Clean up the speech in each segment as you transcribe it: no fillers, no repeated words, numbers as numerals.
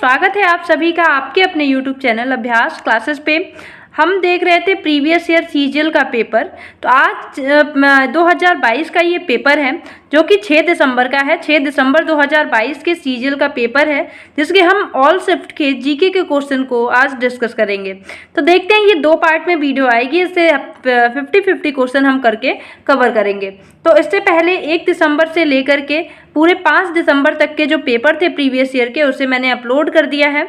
स्वागत है आप सभी का आपके अपने YouTube चैनल अभ्यास क्लासेस पे। हम देख रहे थे प्रीवियस ईयर सीजीएल का पेपर। तो आज 2022 का ये पेपर है जो कि 6 दिसंबर का है। 6 दिसंबर 2022 के सीजीएल का पेपर है जिसके हम ऑल शिफ्ट के जीके के क्वेश्चन को आज डिस्कस करेंगे। तो देखते हैं, ये 2 पार्ट में वीडियो आएगी, इससे 50-50 क्वेश्चन हम करके कवर करेंगे। तो इससे पहले 1 दिसंबर से लेकर के पूरे 5 दिसंबर तक के जो पेपर थे प्रीवियस ईयर के, उसे मैंने अपलोड कर दिया है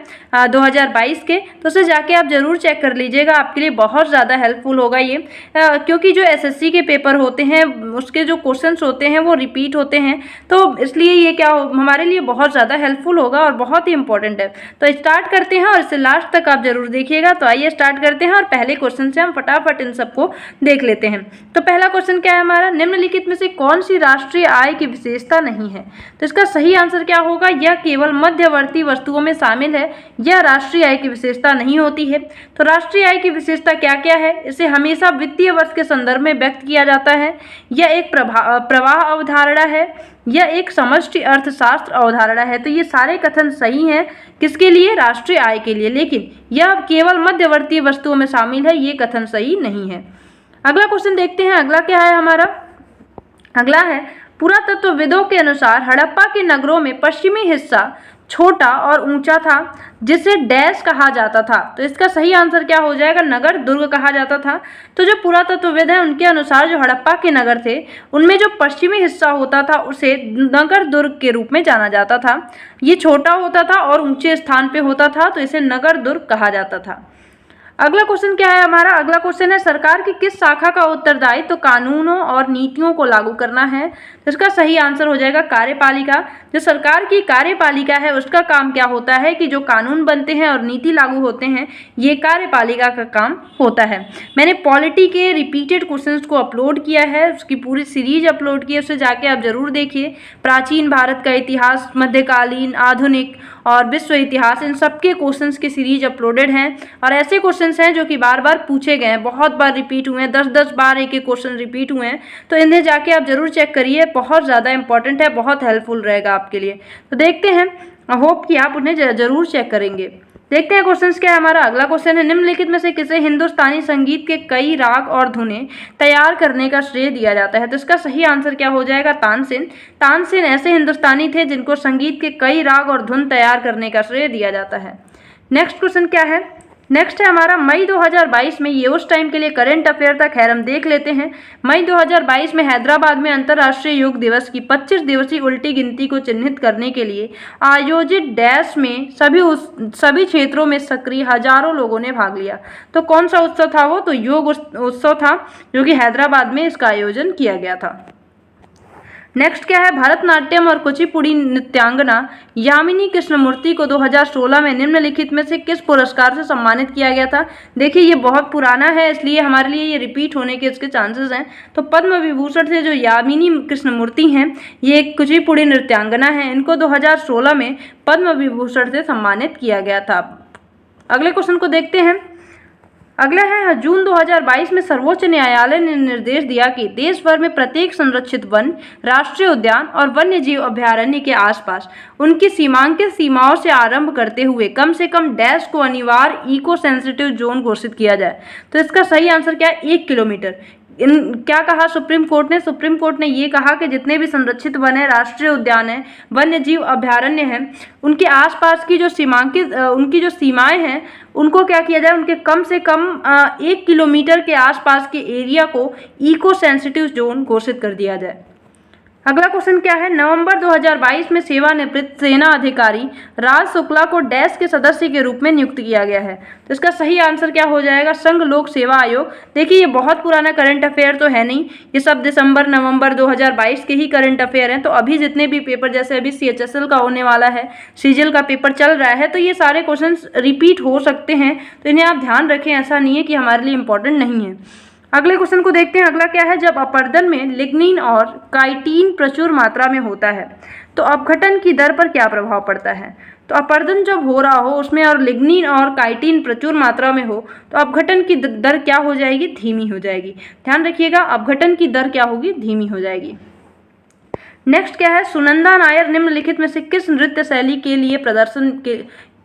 2022 के। तो उसे जाके आप ज़रूर चेक कर लीजिएगा, आपके लिए बहुत ज़्यादा हेल्पफुल होगा ये, क्योंकि जो एसएससी के पेपर होते हैं उसके जो क्वेश्चंस होते हैं वो रिपीट होते हैं। तो इसलिए ये हमारे लिए बहुत ज़्यादा हेल्पफुल होगा और बहुत ही इंपॉर्टेंट है। तो स्टार्ट करते हैं और इसे लास्ट तक आप ज़रूर देखिएगा। तो आइए स्टार्ट करते हैं और पहले क्वेश्चन से हम फटाफट इन सबको देख लेते हैं। तो पहला क्वेश्चन क्या है हमारा, निम्नलिखित में से कौन सी राष्ट्रीय आय की विशेषता नहीं है? तो इसका सही आंसर क्या होगा, यह केवल मध्यवर्ती वस्तुओं में शामिल है, यह राष्ट्रीय आय की विशेषता नहीं होती है। तो राष्ट्रीय आय की विशेषता क्या क्या है? इसे हमेशा वित्तीय वर्ष के संदर्भ में व्यक्त किया जाता है, यह एक प्रवाह अवधारणा है, यह एक समष्टि अर्थशास्त्र अवधारणा है। तो ये सारे कथन सही हैं, किसके लिए? राष्ट्रीय आय के लिए, लेकिन यह केवल मध्यवर्ती वस्तुओं में शामिल है, ये कथन सही नहीं है। अगला क्वेश्चन देखते हैं, अगला क्या है हमारा, अगला है पुरातत्वविदों के अनुसार हड़प्पा के नगरों में पश्चिमी हिस्सा छोटा और ऊंचा था जिसे डैश कहा जाता था। तो इसका सही आंसर क्या हो जाएगा, नगर दुर्ग कहा जाता था। तो जो पुरातत्वविद हैं उनके अनुसार जो हड़प्पा के नगर थे उनमें जो पश्चिमी हिस्सा होता था उसे नगर दुर्ग के रूप में जाना जाता था। ये छोटा होता था और ऊंचे स्थान पे होता था, तो इसे नगर दुर्ग कहा जाता था। अगला क्वेश्चन क्या है हमारा, अगला क्वेश्चन है सरकार की किस शाखा का उत्तरदायित्व तो कानूनों और नीतियों को लागू करना है? तो इसका सही आंसर हो जाएगा कार्यपालिका। जो सरकार की कार्यपालिका है उसका काम क्या होता है कि जो कानून बनते हैं और नीति लागू होते हैं, ये कार्यपालिका का काम होता है। मैंने पॉलिटी के रिपीटेड क्वेश्चंस को अपलोड किया है, उसकी पूरी सीरीज अपलोड की है, उसे जाके आप जरूर देखिए। प्राचीन भारत का इतिहास, मध्यकालीन, आधुनिक और विश्व इतिहास, इन सबके क्वेश्चंस की सीरीज अपलोडेड हैं। और ऐसे क्वेश्चंस हैं जो कि बार बार पूछे गए हैं, बहुत बार रिपीट हुए हैं, 10-10 बार एक क्वेश्चन रिपीट हुए हैं। तो इन्हें जाके आप जरूर चेक करिए, बहुत ज़्यादा इंपॉर्टेंट है, बहुत हेल्पफुल रहेगा आपके लिए। तो देखते हैं, होप कि आप उन्हें जरूर चेक करेंगे। देखते हैं क्वेश्चंस क्या है हमारा। अगला क्वेश्चन है निम्नलिखित में से किसे हिंदुस्तानी संगीत के कई राग और धुनें तैयार करने का श्रेय दिया जाता है? तो इसका सही आंसर क्या हो जाएगा, तानसेन। तानसेन ऐसे हिंदुस्तानी थे जिनको संगीत के कई राग और धुन तैयार करने का श्रेय दिया जाता है। नेक्स्ट क्वेश्चन क्या है, नेक्स्ट है हमारा मई 2022 में, ये उस टाइम के लिए करंट अफेयर था, खैर हम देख लेते हैं। मई 2022 में हैदराबाद में अंतर्राष्ट्रीय योग दिवस की 25 दिवसीय उल्टी गिनती को चिन्हित करने के लिए आयोजित डैश में सभी क्षेत्रों में सक्रिय हजारों लोगों ने भाग लिया। तो कौन सा उत्सव था वो? तो योग उत्सव था जो कि हैदराबाद में इसका आयोजन किया गया था। नेक्स्ट क्या है, भरतनाट्यम और कुचिपुड़ी नृत्यांगना यामिनी कृष्णमूर्ति को 2016 में निम्नलिखित में से किस पुरस्कार से सम्मानित किया गया था? देखिए ये बहुत पुराना है, इसलिए हमारे लिए ये रिपीट होने के इसके चांसेस हैं। तो पद्म विभूषण से जो यामिनी कृष्णमूर्ति हैं, ये एक कुचिपुड़ी नृत्यांगना है, इनको 2016 में पद्म विभूषण से सम्मानित किया गया था। अगले क्वेश्चन को देखते हैं, अगला है जून 2022 में सर्वोच्च न्यायालय ने निर्देश दिया कि देश भर में प्रत्येक संरक्षित वन, राष्ट्रीय उद्यान और वन्य जीव अभयारण्य के आसपास उनकी सीमांकित सीमाओं से आरंभ करते हुए कम से कम डैश को अनिवार्य इको सेंसिटिव जोन घोषित किया जाए। तो इसका सही आंसर क्या है, 1 किलोमीटर। क्या कहा सुप्रीम कोर्ट ने? सुप्रीम कोर्ट ने ये कहा कि जितने भी संरक्षित वन है, राष्ट्रीय उद्यान है, वन्य जीव अभयारण्य हैं, उनके आसपास की जो सीमांकित उनकी जो सीमाएं हैं उनको क्या किया जाए, उनके कम से कम 1 किलोमीटर के आसपास के एरिया को इको सेंसिटिव जोन घोषित कर दिया जाए। अगला क्वेश्चन क्या है, नवंबर 2022 में सेवानिवृत्त सेना अधिकारी राज शुक्ला को डैश के सदस्य के रूप में नियुक्त किया गया है। तो इसका सही आंसर क्या हो जाएगा, संघ लोक सेवा आयोग। देखिए ये बहुत पुराना करंट अफेयर तो है नहीं, ये सब दिसंबर नवंबर 2022 के ही करंट अफेयर हैं। तो अभी जितने भी पेपर, जैसे अभी CHSL का होने वाला है, सीजीएल का पेपर चल रहा है, तो ये सारे क्वेश्चन रिपीट हो सकते हैं, तो इन्हें आप ध्यान रखें, ऐसा नहीं है कि हमारे लिए इंपॉर्टेंट नहीं है। अगले क्वेश्चन को देखते हैं, अगला क्या है, जब अपरदन में लिग्निन और काइटिन प्रचुर मात्रा में होता है तो अपघटन की दर पर क्या प्रभाव पड़ता है? तो अपरदन जब हो रहा हो उसमें और लिग्निन और काइटिन प्रचुर मात्रा में हो तो अपघटन की दर क्या हो जाएगी, धीमी हो जाएगी। ध्यान रखिएगा, अपघटन की दर क्या होगी, धीमी हो जाएगी। नेक्स्ट क्या है, सुनंदा नायर निम्नलिखित में से किस नृत्य शैली के लिए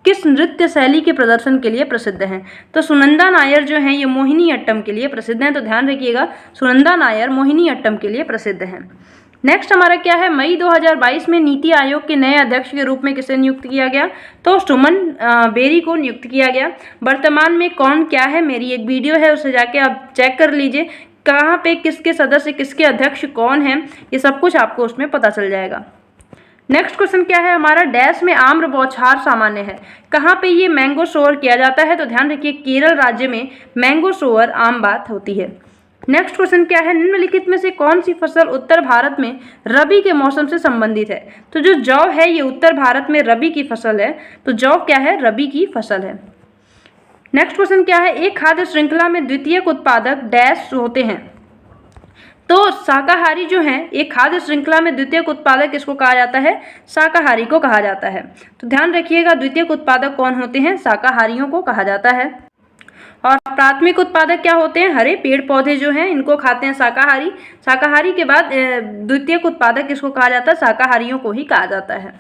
किस नृत्य शैली के प्रदर्शन के लिए प्रसिद्ध हैं? तो सुनंदा नायर जो हैं ये मोहिनी अट्टम के लिए प्रसिद्ध हैं, तो ध्यान रखिएगा सुनंदा नायर मोहिनी अट्टम के लिए प्रसिद्ध हैं। नेक्स्ट हमारा क्या है, मई 2022 में नीति आयोग के नए अध्यक्ष के रूप में किसे नियुक्त किया गया? तो सुमन बेरी को नियुक्त किया गया। वर्तमान में कौन क्या है, मेरी एक वीडियो है उसे जाके आप चेक कर लीजिए, कहाँ पे किसके सदस्य किसके अध्यक्ष कौन हैं, ये सब कुछ आपको उसमें पता चल जाएगा। नेक्स्ट क्वेश्चन क्या है हमारा, डैश में आम्र बौछार सामान्य है, कहाँ पे ये मैंगो सोअर किया जाता है? तो ध्यान रखिए केरल राज्य में मैंगो सोअर आम बात होती है। नेक्स्ट क्वेश्चन क्या है, निम्नलिखित में से कौन सी फसल उत्तर भारत में रबी के मौसम से संबंधित है? तो जो जौ है ये उत्तर भारत में रबी की फसल है, तो जौ क्या है, रबी की फसल है। नेक्स्ट क्वेश्चन क्या है, एक खाद्य श्रृंखला में द्वितीयक उत्पादक डैश होते हैं? तो शाकाहारी जो हैं, एक खाद्य श्रृंखला में द्वितीयक उत्पादक किसको कहा जाता है? शाकाहारी को कहा जाता है। तो ध्यान रखिएगा द्वितीयक उत्पादक कौन होते हैं? शाकाहारियों को कहा जाता है। और प्राथमिक उत्पादक क्या होते हैं? हरे पेड़ पौधे जो हैं इनको खाते हैं शाकाहारी। शाकाहारी के बाद द्वितीयक उत्पादक किसको कहा जाता है? शाकाहारियों को ही कहा जाता है।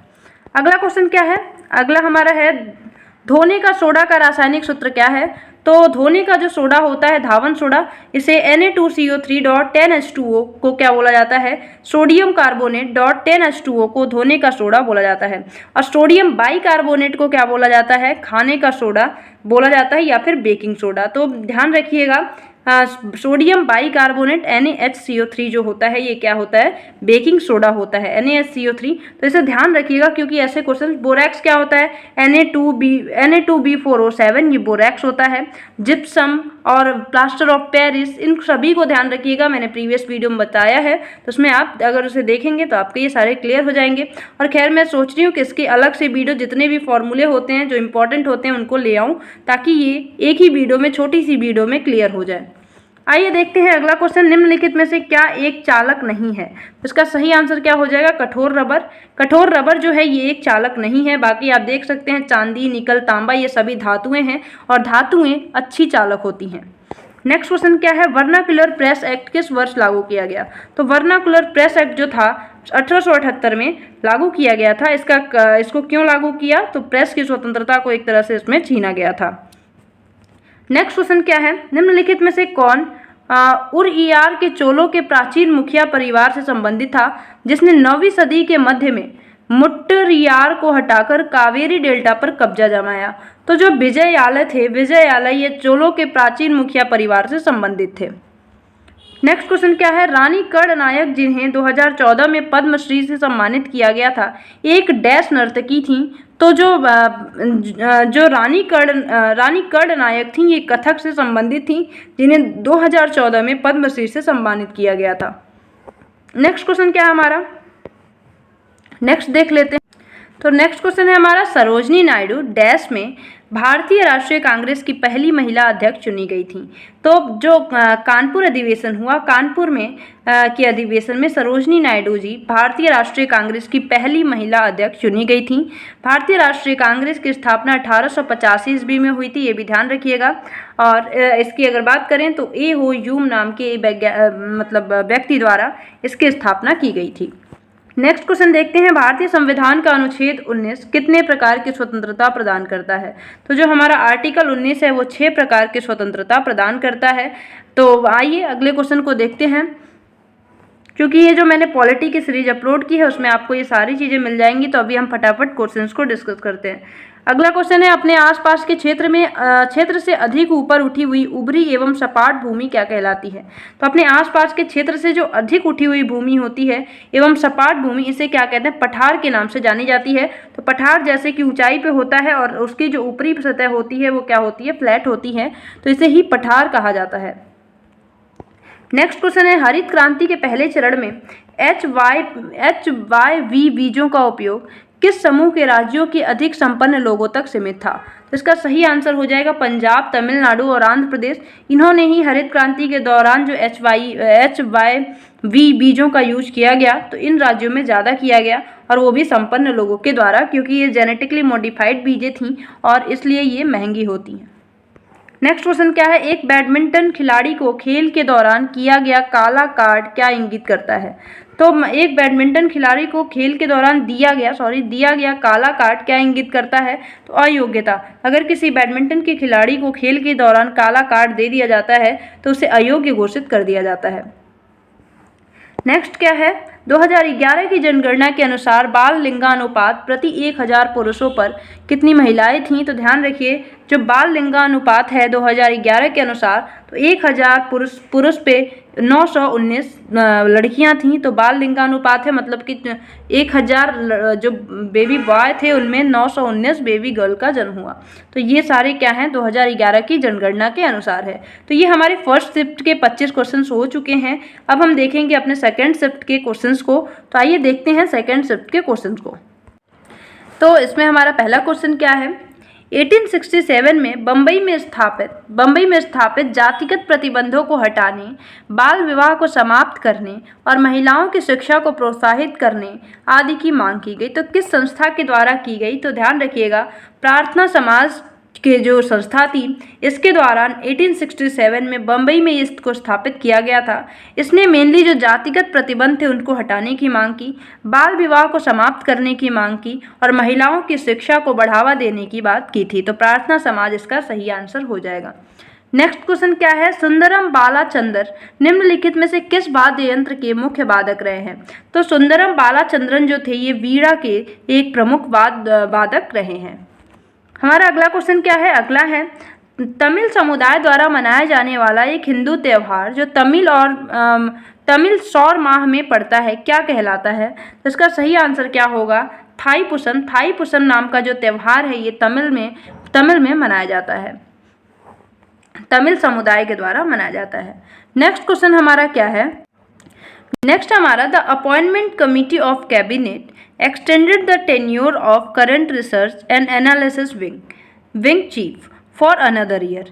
अगला क्वेश्चन क्या है, अगला हमारा है धोने का सोडा का रासायनिक सूत्र क्या है? तो धोने का जो सोडा होता है धावन सोडा, इसे Na2CO3.10H2O को क्या बोला जाता है? सोडियम कार्बोनेट .10H2O को धोने का सोडा बोला जाता है। और सोडियम बाइकार्बोनेट को क्या बोला जाता है? खाने का सोडा बोला जाता है या फिर बेकिंग सोडा। तो ध्यान रखिएगा सोडियम बाइकार्बोनेट NaHCO3 जो होता है ये क्या होता है? बेकिंग सोडा होता है NaHCO3। तो इसे ध्यान रखिएगा क्योंकि ऐसे क्वेश्चन, बोरैक्स क्या होता है? Na2B4O7 ये बोरैक्स होता है। जिप्सम और प्लास्टर ऑफ पेरिस, इन सभी को ध्यान रखिएगा, मैंने प्रीवियस वीडियो में बताया है, तो उसमें आप अगर उसे देखेंगे तो आपके ये सारे क्लियर हो जाएंगे। और खैर मैं सोच रही हूँ कि इसके अलग से वीडियो जितने भी फॉर्मूले होते हैं जो इंपॉर्टेंट होते हैं उनको ले आऊँ ताकि ये एक ही वीडियो में, छोटी सी वीडियो में क्लियर हो जाए। आइए देखते हैं अगला क्वेश्चन, निम्नलिखित में से क्या एक चालक नहीं है? इसका सही आंसर क्या हो जाएगा? कठोर रबर। कठोर रबर जो है ये एक चालक नहीं है। बाकी आप देख सकते हैं चांदी, निकल, तांबा ये सभी धातुएं हैं और धातुएं अच्छी चालक होती हैं। नेक्स्ट क्वेश्चन क्या है, वर्नाक्युलर प्रेस एक्ट किस वर्ष लागू किया गया? तो वर्नाक्युलर प्रेस एक्ट जो था 1878 में लागू किया गया था। इसको क्यों लागू किया? तो प्रेस की स्वतंत्रता को एक तरह से इसमें छीना गया था। नेक्स्ट क्वेश्चन क्या है, निम्नलिखित में से कौन उरइयार के चोलों के प्राचीन मुखिया परिवार से संबंधित था जिसने 9वीं सदी के मध्य में मुट्टरियार को हटाकर कावेरी डेल्टा पर कब्जा जमाया? तो जो विजययालय थे, विजययालय ये चोलों के प्राचीन मुखिया परिवार से संबंधित थे। नेक्स्ट क्वेश्चन क्या है, रानी कर्णनायक जिन्हें 2014 में पद्मश्री से सम्मानित किया गया था एक डैश नर्तकी थी? तो जो रानी कर्णनायक थी ये कथक से संबंधित थी जिन्हें 2014 में पद्मश्री से सम्मानित किया गया था। नेक्स्ट क्वेश्चन क्या है हमारा, नेक्स्ट देख लेते हैं। तो नेक्स्ट क्वेश्चन है हमारा, सरोजनी नायडू डैश में भारतीय राष्ट्रीय कांग्रेस की पहली महिला अध्यक्ष चुनी गई थी? तो जो कानपुर अधिवेशन हुआ, कानपुर में के अधिवेशन में सरोजनी नायडू जी भारतीय राष्ट्रीय कांग्रेस की पहली महिला अध्यक्ष चुनी गई थी। भारतीय राष्ट्रीय कांग्रेस की स्थापना 1885 ईस्वी में हुई थी, ये भी ध्यान रखिएगा। और इसकी अगर बात करें तो ए हो ह्यूम नाम के व्यक्ति द्वारा इसकी स्थापना की गई थी। नेक्स्ट क्वेश्चन देखते हैं, भारतीय संविधान का अनुच्छेद 19 कितने प्रकार की स्वतंत्रता प्रदान करता है? तो जो हमारा आर्टिकल 19 है वो 6 प्रकार की स्वतंत्रता प्रदान करता है। तो आइए अगले क्वेश्चन को देखते हैं। क्योंकि ये जो मैंने पॉलिटी की सीरीज अपलोड की है उसमें आपको ये सारी चीज़ें मिल जाएंगी, तो अभी हम फटाफट क्वेश्चंस को डिस्कस करते हैं। अगला क्वेश्चन है, अपने आसपास के क्षेत्र से अधिक ऊपर उठी हुई उभरी एवं सपाट भूमि क्या कहलाती है? तो अपने आसपास के क्षेत्र से जो अधिक उठी हुई भूमि होती है एवं सपाट भूमि, इसे क्या कहते हैं? पठार के नाम से जानी जाती है। तो पठार जैसे कि ऊंचाई पे होता है और उसकी जो ऊपरी सतह होती है वो क्या होती है? फ्लैट होती है, तो इसे ही पठार कहा जाता है। नेक्स्ट क्वेश्चन है, हरित क्रांति के पहले चरण में HYV बीजों का उपयोग किस समूह के राज्यों के अधिक संपन्न लोगों तक सीमित था? तो इसका सही आंसर हो जाएगा पंजाब, तमिलनाडु और आंध्र प्रदेश। इन्होंने ही हरित क्रांति के दौरान जो HYV बीजों का यूज किया गया तो इन राज्यों में ज़्यादा किया गया, और वो भी संपन्न लोगों के द्वारा, क्योंकि ये जेनेटिकली मॉडिफाइड बीजें थीं और इसलिए ये महंगी होती हैं। नेक्स्ट क्वेश्चन क्या है, एक बैडमिंटन खिलाड़ी को खेल के दौरान किया गया काला कार्ड क्या इंगित करता है? तो एक बैडमिंटन खिलाड़ी को खेल के दौरान दिया गया काला कार्ड क्या इंगित करता है? तो अयोग्यता। अगर किसी बैडमिंटन के खिलाड़ी को खेल के दौरान काला कार्ड दे दिया जाता है तो उसे अयोग्य घोषित कर दिया जाता है। नेक्स्ट क्या है? 2011 की जनगणना के अनुसार बाल लिंगानुपात प्रति 1000 पुरुषों पर कितनी महिलाएं थीं? तो ध्यान रखिए, जो बाल लिंगानुपात है 2011 के अनुसार, तो 1000 पुरुष पे 919 लड़कियां थीं। तो बाल लिंगानुपात है मतलब कि 1000 जो बेबी बॉय थे उनमें 919 बेबी गर्ल का जन्म हुआ। तो ये सारे क्या हैं? 2011 की जनगणना के अनुसार है। तो ये हमारे फर्स्ट शिफ्ट के 25 क्वेश्चन हो चुके हैं। अब हम देखेंगे अपने सेकेंड शिफ्ट के क्वेश्चंस को। तो आइए देखते हैं सेकेंड शिफ्ट के क्वेश्चंस को। तो इसमें हमारा पहला क्वेश्चन क्या है? 1867 में बम्बई में स्थापित जातिगत प्रतिबंधों को हटाने, बाल विवाह को समाप्त करने और महिलाओं की शिक्षा को प्रोत्साहित करने आदि की मांग की गई। तो किस संस्था के द्वारा की गई? तो ध्यान रखिएगा, प्रार्थना समाज के जो संस्था थी इसके द्वारा 1867 में बम्बई में इसको स्थापित किया गया था। इसने मेनली जो जातिगत प्रतिबंध थे उनको हटाने की मांग की, बाल विवाह को समाप्त करने की मांग की और महिलाओं की शिक्षा को बढ़ावा देने की बात की थी। तो प्रार्थना समाज इसका सही आंसर हो जाएगा। नेक्स्ट क्वेश्चन क्या है? सुंदरम बालाचंदर निम्नलिखित में से किस वाद्य यंत्र के मुख्य वादक रहे हैं? तो सुंदरम बालाचंद्रन जो थे ये वीणा के एक प्रमुख वादक रहे हैं। हमारा अगला क्वेश्चन क्या है? अगला है तमिल समुदाय द्वारा मनाया जाने वाला एक हिंदू त्यौहार जो तमिल सौर माह में पड़ता है क्या कहलाता है? तो इसका सही आंसर क्या होगा? थाईपुसम नाम का जो त्यौहार है ये तमिल में मनाया जाता है, तमिल समुदाय के द्वारा मनाया जाता है। नेक्स्ट क्वेश्चन हमारा क्या है? नेक्स्ट हमारा the appointment committee of cabinet extended the tenure of current research and analysis wing chief for another year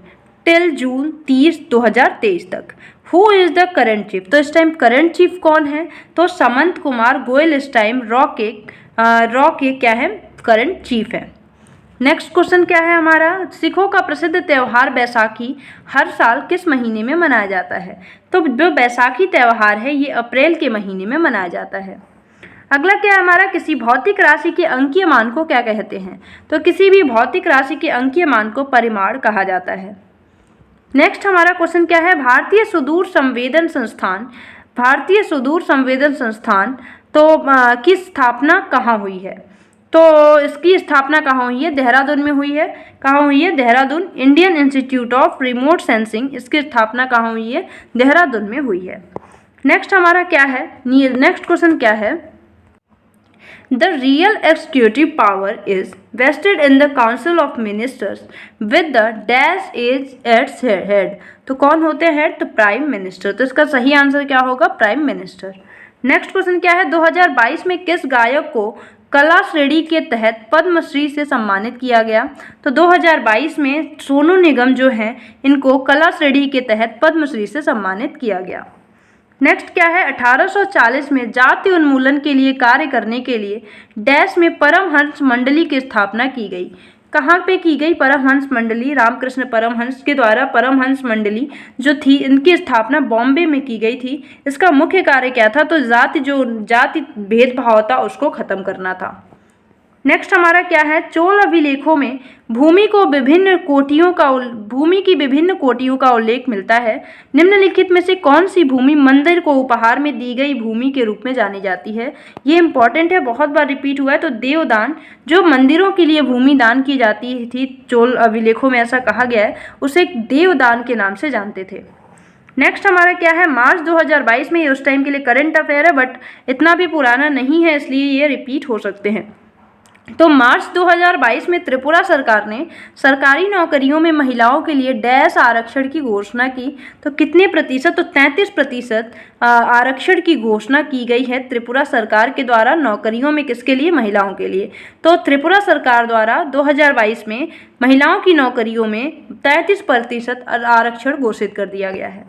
till June 30, 2023 तक। Who is the current chief? तो इस टाइम करंट चीफ कौन है? तो समंत कुमार गोयल इस टाइम रॉ के क्या है? करंट चीफ है। नेक्स्ट क्वेश्चन क्या है हमारा? सिखों का प्रसिद्ध त्यौहार बैसाखी हर साल किस महीने में मनाया जाता है? तो जो बैसाखी त्यौहार है ये अप्रैल के महीने में मनाया जाता है। अगला क्या है हमारा? किसी भौतिक राशि के अंकीय मान को क्या कहते हैं? तो किसी भी भौतिक राशि के अंकीय मान को परिमाण कहा जाता है। नेक्स्ट हमारा क्वेश्चन क्या है? भारतीय सुदूर संवेदन संस्थान तो की स्थापना कहाँ हुई है? तो इसकी स्थापना कहाँ हुई है? देहरादून में हुई है। कहाँ हुई है? Dehradun. Indian institute of remote sensing, इसकी स्थापना कहाँ हुई है? देहरादून में हुई है। नेक्स्ट हमारा क्या है? नेक्स्ट क्वेश्चन क्या है? The real executive power is vested in the Council of Ministers with the dash is its head। तो कौन होते हैं हेड? तो प्राइम मिनिस्टर। तो इसका सही आंसर क्या होगा? Prime minister. नेक्स्ट क्वेश्चन क्या है? 2022 में किस गायक को कला श्रेणी के तहत पद्मश्री से सम्मानित किया गया? तो 2022 में सोनू निगम जो हैं इनको कला श्रेणी के तहत पद्मश्री से सम्मानित किया गया। नेक्स्ट क्या है? 1840 में जाति उन्मूलन के लिए कार्य करने के लिए डैश में परमहंस मंडली की स्थापना की गई। कहाँ पे की गई? परमहंस मंडली, रामकृष्ण परमहंस के द्वारा परमहंस मंडली जो थी इनकी स्थापना बॉम्बे में की गई थी। इसका मुख्य कार्य क्या था? तो जाति भेदभाव था उसको खत्म करना था। नेक्स्ट हमारा क्या है? चोल अभिलेखों में भूमि की विभिन्न कोटियों का उल्लेख मिलता है। निम्नलिखित में से कौन सी भूमि मंदिर को उपहार में दी गई भूमि के रूप में जानी जाती है? ये इंपॉर्टेंट है, बहुत बार रिपीट हुआ है। तो देवदान, जो मंदिरों के लिए भूमि दान की जाती थी, चोल अभिलेखों में ऐसा कहा गया है, उसे देवदान के नाम से जानते थे। नेक्स्ट हमारा क्या है? मार्च 2022 में, ये उस टाइम के लिए करंट अफेयर है बट इतना भी पुराना नहीं है इसलिए ये रिपीट हो सकते हैं। तो मार्च 2022 में त्रिपुरा सरकार ने सरकारी नौकरियों में महिलाओं के लिए डैश आरक्षण की घोषणा की। तो कितने प्रतिशत? तो 33% आरक्षण की घोषणा की गई है त्रिपुरा सरकार के द्वारा नौकरियों में। किसके लिए? महिलाओं के लिए। तो त्रिपुरा सरकार द्वारा 2022 में महिलाओं की नौकरियों में 33% आरक्षण घोषित कर दिया गया है।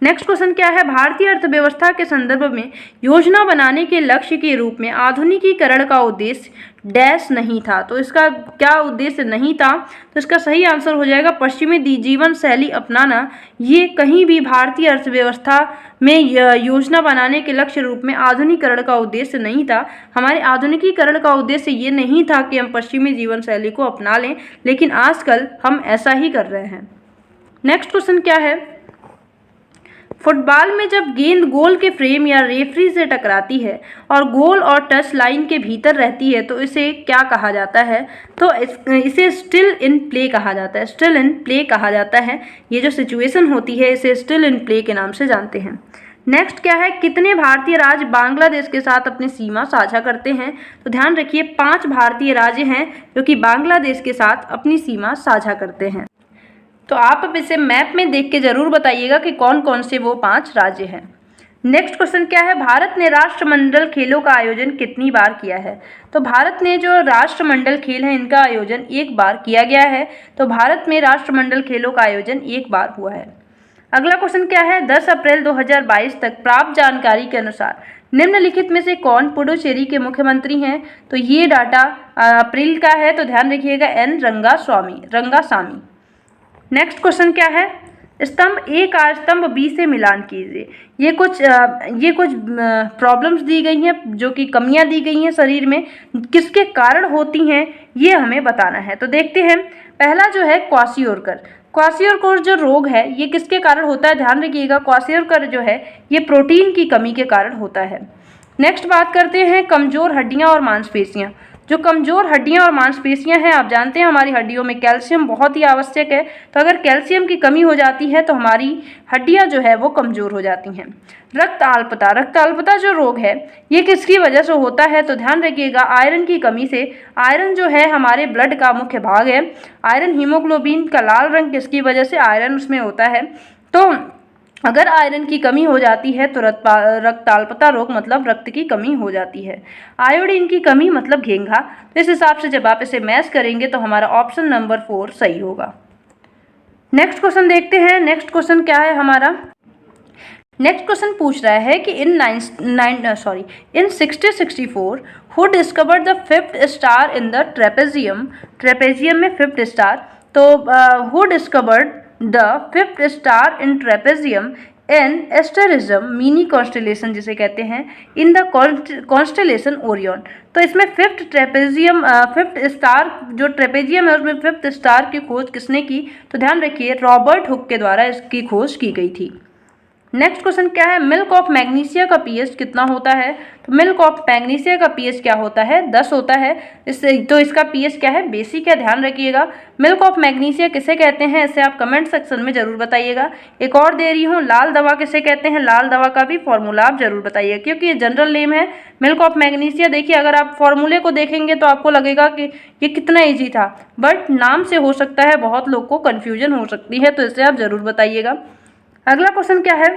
नेक्स्ट क्वेश्चन क्या है, भारतीय अर्थव्यवस्था के संदर्भ में योजना बनाने के लक्ष्य के रूप में आधुनिकीकरण का उद्देश्य डैश नहीं था। तो इसका क्या उद्देश्य नहीं था, तो इसका सही आंसर हो जाएगा पश्चिमी जीवन शैली अपनाना। ये कहीं भी भारतीय अर्थव्यवस्था में योजना बनाने के लक्ष्य रूप में आधुनिकीकरण का उद्देश्य नहीं था। हमारे आधुनिकीकरण का उद्देश्य ये नहीं था कि हम पश्चिमी जीवन शैली को अपना लें, लेकिन आजकल हम ऐसा ही कर रहे हैं। नेक्स्ट क्वेश्चन क्या है, फुटबॉल में जब गेंद गोल के फ्रेम या रेफरी से टकराती है और गोल और टच लाइन के भीतर रहती है तो इसे क्या कहा जाता है, तो इसे स्टिल इन प्ले कहा जाता है। स्टिल इन प्ले कहा जाता है। ये जो सिचुएशन होती है इसे स्टिल इन प्ले के नाम से जानते हैं। नेक्स्ट क्या है, कितने भारतीय राज्य बांग्लादेश के साथ अपनी सीमा साझा करते हैं, तो ध्यान रखिए 5 भारतीय राज्य हैं जो कि बांग्लादेश के साथ अपनी सीमा साझा करते हैं। तो आप अब इसे मैप में देख के जरूर बताइएगा कि कौन कौन से वो 5 राज्य हैं। नेक्स्ट क्वेश्चन क्या है, भारत ने राष्ट्रमंडल खेलों का आयोजन कितनी बार किया है, तो भारत ने जो राष्ट्रमंडल खेल है इनका आयोजन 1 बार किया गया है। तो भारत में राष्ट्रमंडल खेलों का आयोजन 1 बार हुआ है। अगला क्वेश्चन क्या है, 10 अप्रैल 2022 तक प्राप्त जानकारी के अनुसार निम्नलिखित में से कौन पुडुचेरी के मुख्यमंत्री हैं, तो ये डाटा अप्रैल का है, तो ध्यान रखिएगा एन रंगासामी। नेक्स्ट क्वेश्चन क्या है, स्तंभ ए का स्तंभ बी से मिलान कीजिए। ये कुछ प्रॉब्लम्स दी गई हैं, जो कि कमियां दी गई हैं शरीर में, किसके कारण होती हैं ये हमें बताना है। तो देखते हैं, पहला जो है क्वाशियोरकर जो रोग है ये किसके कारण होता है, ध्यान रखिएगा क्वाशियोरकर जो है ये प्रोटीन की कमी के कारण होता है। नेक्स्ट बात करते हैं कमजोर हड्डियां और मांसपेशियां। जो कमज़ोर हड्डियां और मांसपेशियां हैं, आप जानते हैं हमारी हड्डियों में कैल्शियम बहुत ही आवश्यक है। तो अगर कैल्शियम की कमी हो जाती है तो हमारी हड्डियां जो है वो कमज़ोर हो जाती हैं। रक्त अल्पता जो रोग है ये किसकी वजह से होता है, तो ध्यान रखिएगा आयरन की कमी से। आयरन जो है हमारे ब्लड का मुख्य भाग है। आयरन हीमोग्लोबिन का लाल रंग किसकी वजह से, आयरन उसमें होता है। तो अगर आयरन की कमी हो जाती है तो रक्ताल्पता रोग मतलब रक्त की कमी हो जाती है। आयोडीन की कमी मतलब घेंघा। तो इस हिसाब से जब आप इसे मैच करेंगे तो हमारा ऑप्शन नंबर 4 सही होगा। नेक्स्ट क्वेश्चन देखते हैं। नेक्स्ट क्वेश्चन क्या है हमारा, नेक्स्ट क्वेश्चन पूछ रहा है कि in 1664 who discovered the 5th star in the trapezium में 5th स्टार। तो who discovered the 5th star in trapezium an asterism mini constellation जिसे कहते हैं इन द कॉन्स्टेलेशन ओरियन। तो इसमें 5th स्टार जो ट्रेपेजियम है उसमें 5th स्टार की खोज किसने की, तो ध्यान रखिए रॉबर्ट हुक के द्वारा इसकी खोज की गई थी। नेक्स्ट क्वेश्चन क्या है, मिल्क ऑफ मैग्नीशिया का पीएच कितना होता है, तो मिल्क ऑफ मैग्नीशिया का पीएच क्या होता है, 10 होता है। तो इसका पीएच क्या है, बेसिक है, ध्यान रखिएगा। मिल्क ऑफ मैग्नीशिया किसे कहते हैं इसे आप कमेंट सेक्शन में जरूर बताइएगा। एक और दे रही हूँ, लाल दवा किसे कहते हैं, लाल दवा का भी फॉर्मूला आप जरूर बताइए क्योंकि ये जनरल नेम है मिल्क ऑफ मैग्नीशिया। देखिए अगर आप फॉर्मूले को देखेंगे तो आपको लगेगा कि ये कितना ईजी था, बट नाम से हो सकता है बहुत लोग को कन्फ्यूजन हो सकती है, तो इसे आप जरूर बताइएगा। अगला क्वेश्चन क्या है,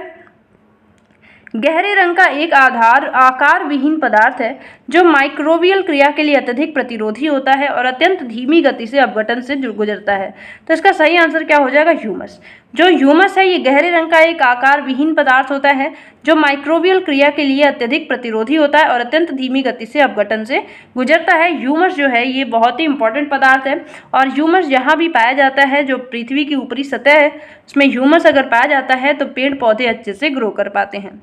गहरे रंग का एक आकार विहीन पदार्थ है जो माइक्रोबियल क्रिया के लिए अत्यधिक प्रतिरोधी होता है और अत्यंत धीमी गति से अपघटन से गुजरता है। तो इसका सही आंसर क्या हो जाएगा, ह्यूमस। जो ह्यूमस है ये गहरे रंग का एक आकार विहीन पदार्थ होता है जो माइक्रोबियल क्रिया के लिए अत्यधिक प्रतिरोधी होता है और अत्यंत धीमी गति से अपघटन से गुजरता है। ह्यूमस जो है ये बहुत ही इंपॉर्टेंट पदार्थ है और ह्यूमस जहाँ भी पाया जाता है, जो पृथ्वी की ऊपरी सतह है उसमें ह्यूमस अगर पाया जाता है तो पेड़ पौधे अच्छे से ग्रो कर पाते हैं।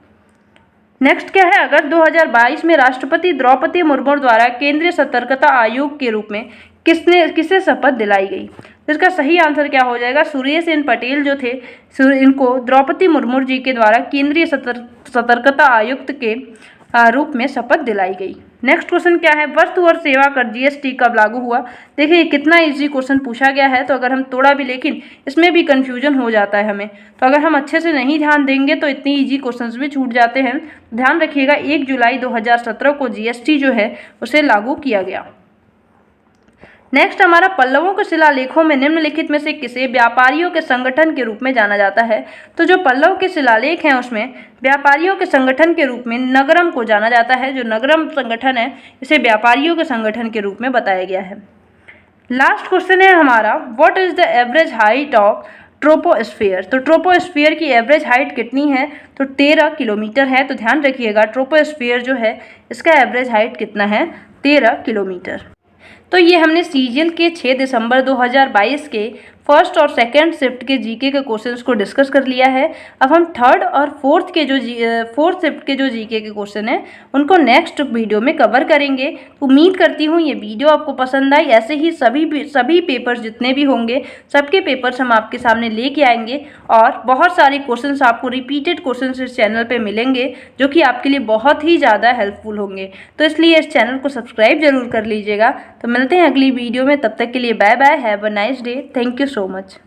नेक्स्ट क्या है, अगर 2022 में राष्ट्रपति द्रौपदी मुर्मू द्वारा केंद्रीय सतर्कता आयोग के रूप में किसे शपथ दिलाई गई, तो इसका सही आंसर क्या हो जाएगा, सुरेश एन पटेल जो थे इनको द्रौपदी मुर्मू जी के द्वारा केंद्रीय सतर्कता आयुक्त के रूप में शपथ दिलाई गई। नेक्स्ट क्वेश्चन क्या है, वस्तु और सेवा कर जीएसटी कब लागू हुआ। देखिए कितना इजी क्वेश्चन पूछा गया है, तो अगर हम थोड़ा भी, लेकिन इसमें भी कंफ्यूजन हो जाता है हमें, तो अगर हम अच्छे से नहीं ध्यान देंगे तो इतनी इजी क्वेश्चंस भी छूट जाते हैं। ध्यान रखिएगा 1 जुलाई 2017 को जीएसटी जो है उसे लागू किया गया। नेक्स्ट हमारा पल्लवों के शिलालेखों में निम्नलिखित में से किसे व्यापारियों के संगठन के रूप में जाना जाता है। तो जो पल्लव के शिलालेख हैं उसमें व्यापारियों के संगठन के रूप में नगरम को जाना जाता है। जो नगरम संगठन है इसे व्यापारियों के संगठन के रूप में बताया गया है। लास्ट क्वेश्चन है हमारा, what is the average height of troposphere. तो ट्रोपोस्फीयर की एवरेज हाइट कितनी है? तो 13 किलोमीटर है। तो ध्यान रखिएगा ट्रोपोस्फीयर जो है इसका एवरेज हाइट कितना है? 13 किलोमीटर। तो ये हमने सीजीएल के 6 दिसंबर 2022 के फर्स्ट और सेकंड शिफ्ट के जीके के क्वेश्चंस को डिस्कस कर लिया है। अब हम थर्ड और फोर्थ शिफ्ट के जो जीके के क्वेश्चन हैं उनको नेक्स्ट वीडियो में कवर करेंगे। उम्मीद करती हूँ ये वीडियो आपको पसंद आई। ऐसे ही सभी पेपर्स जितने भी होंगे सबके पेपर्स हम आपके सामने लेके आएंगे और बहुत सारे क्वेश्चंस आपको रिपीटेड क्वेश्चंस इस चैनल पे मिलेंगे जो कि आपके लिए बहुत ही ज़्यादा हेल्पफुल होंगे। तो इसलिए इस चैनल को सब्सक्राइब जरूर कर लीजिएगा। तो मिलते हैं अगली वीडियो में, तब तक के लिए bye bye, have a nice day, thank you so much.